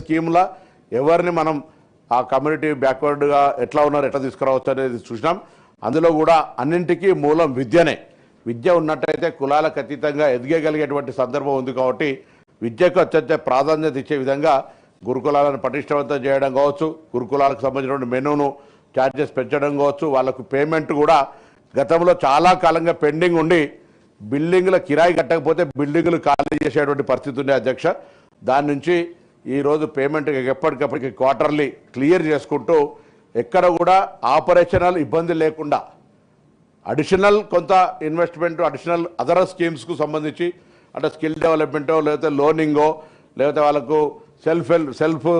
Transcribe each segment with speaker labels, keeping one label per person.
Speaker 1: స్కీమ్లా ఎవరిని మనం ఆ కమ్యూనిటీ బ్యాక్వర్డ్గా ఎట్లా ఉన్నారు ఎట్లా తీసుకురావచ్చు అనేది చూసినాం. అందులో కూడా అన్నింటికీ మూలం విద్యనే. విద్య ఉన్నట్టయితే కులాలకు అతీతంగా ఎదిగగలిగేటువంటి సందర్భం ఉంది. కాబట్టి విద్యకు అత్యంత ప్రాధాన్యత ఇచ్చే విధంగా గురుకులాలను పటిష్టవంతం చేయడం కావచ్చు, గురుకులాలకు సంబంధించిన మెనూను ఛార్జెస్ పెంచడం కావచ్చు, వాళ్ళకు పేమెంట్ కూడా గతంలో చాలా కాలంగా పెండింగ్ ఉండి బిల్డింగ్ల కిరాయి కట్టకపోతే బిల్డింగ్లు ఖాళీ చేసేటువంటి పరిస్థితి ఉంది అధ్యక్ష. దాని నుంచి ఈరోజు పేమెంట్ ఎప్పటికప్పటికి క్వార్టర్లీ క్లియర్ చేసుకుంటూ ఎక్కడ కూడా ఆపరేషనల్ ఇబ్బంది లేకుండా అడిషనల్ కొంత ఇన్వెస్ట్మెంట్ అడిషనల్ అదర్ స్కీమ్స్కు సంబంధించి అంటే స్కిల్ డెవలప్మెంటో లేకపోతే లోనింగో లేకపోతే వాళ్ళకు సెల్ఫ్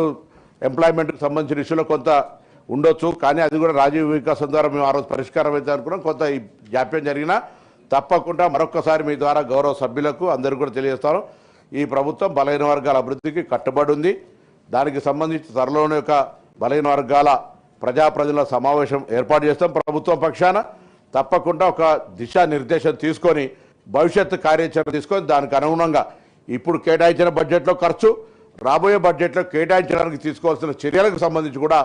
Speaker 1: ఎంప్లాయ్మెంట్కి సంబంధించిన ఇష్యూలో కొంత ఉండొచ్చు. కానీ అది కూడా రాజీవ్ వికాసం ద్వారా మేము ఆ రోజు పరిష్కారం అయితే అనుకున్నాం. కొంత ఈ జాప్యం జరిగినా తప్పకుండా మరొక్కసారి మీ ద్వారా గౌరవ సభ్యులకు అందరూ కూడా తెలియజేస్తాను, ఈ ప్రభుత్వం బలహీన వర్గాల అభివృద్ధికి కట్టుబడి ఉంది. దానికి సంబంధించి త్వరలోనే ఒక బలహీన వర్గాల ప్రజల సమావేశం ఏర్పాటు చేస్తాం. ప్రభుత్వం పక్షాన తప్పకుండా ఒక దిశానిర్దేశం తీసుకొని భవిష్యత్తు కార్యాచరణ తీసుకొని దానికి అనుగుణంగా ఇప్పుడు కేటాయించిన బడ్జెట్లో ఖర్చు, రాబోయే బడ్జెట్లో కేటాయించడానికి తీసుకోవాల్సిన చర్యలకు సంబంధించి కూడా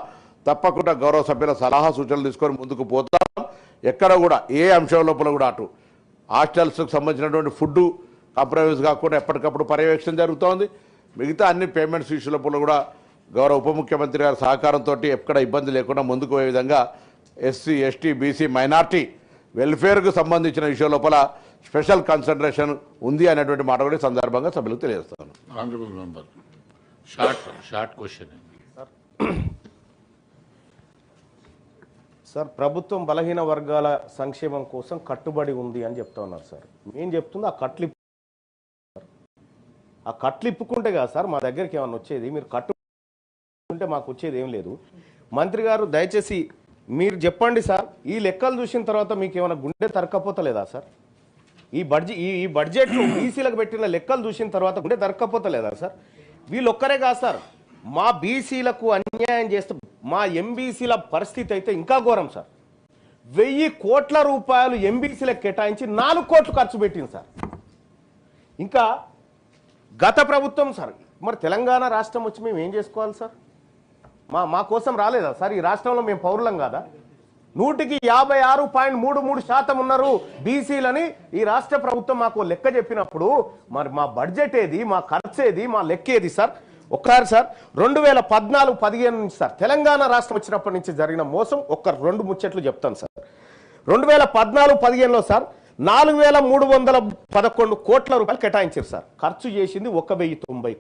Speaker 1: తప్పకుండా గౌరవ సభ్యుల సలహా సూచనలు తీసుకొని ముందుకు పోతాం. ఎక్కడ కూడా ఏ అంశం లోపల కూడా అటు హాస్టల్స్కి సంబంధించినటువంటి ఫుడ్ కాంప్రమైజ్ కాకుండా ఎప్పటికప్పుడు పర్యవేక్షణ జరుగుతోంది. మిగతా అన్ని పేమెంట్స్ ఇష్యూ లోపల కూడా గౌరవ ఉప ముఖ్యమంత్రి గారి సహకారంతో ఎక్కడ ఇబ్బంది లేకుండా ముందుకు పోయే విధంగా ఎస్సీ ఎస్టీ బీసీ మైనార్టీ వెల్ఫేర్కు సంబంధించిన విషయం లోపల స్పెషల్ కన్సిడరేషన్ ఉంది అనేటువంటి మాట కూడా సందర్భంగా సభ్యులకు తెలియజేస్తాను.
Speaker 2: సార్, ప్రభుత్వం బలహీన వర్గాల సంక్షేమం కోసం కట్టుబడి ఉంది అని చెప్తా ఉన్నారు సార్. ఏం చెప్తుంది ఆ కట్లిప్పుకుంటే కదా సార్ మా దగ్గరికి ఏమన్నా వచ్చేది. మీరు కట్టుకుంటే మాకు వచ్చేది ఏం లేదు. మంత్రి గారు దయచేసి మీరు చెప్పండి సార్, ఈ లెక్కలు చూసిన తర్వాత మీకు ఏమైనా గుండె తరక్కపోతలేదా సార్? ఈ బడ్జెట్లో బీసీలకు పెట్టిన లెక్కలు చూసిన తర్వాత గుండె తరక్కపోతలేదా సార్? వీళ్ళు ఒక్కరే కాదు సార్, మా బీసీలకు అన్యాయం చేస్తూ మా ఎంబీసీల పరిస్థితి అయితే ఇంకా ఘోరం సార్. 1000 కోట్ల రూపాయలు ఎంబీసీలకు కేటాయించి 4 కోట్లు ఖర్చు పెట్టింది సార్. ఇంకా గత ప్రభుత్వం సార్, మరి తెలంగాణ రాష్ట్రం వచ్చి మేము ఏం చేసుకోవాలి సార్? మా కోసం రాలేదా సార్? ఈ రాష్ట్రంలో మేము పౌరులం కాదా? 100కి 56.33% ఉన్నారు బీసీలని ఈ రాష్ట్ర ప్రభుత్వం మాకు లెక్క చెప్పినప్పుడు మరి మా బడ్జెట్ ఏది, మా ఖర్చు ఏది, మా లెక్క ఏది సార్? ఒక్కసారి సార్ 2014-15 నుంచి సార్ తెలంగాణ రాష్ట్రం వచ్చినప్పటి నుంచి జరిగిన మోసం 2 ముచ్చట్లు చెప్తాను సార్. 2014-15లో సార్ 4311 కోట్ల రూపాయలు కేటాయించారు సార్. ఖర్చు చేసింది 1090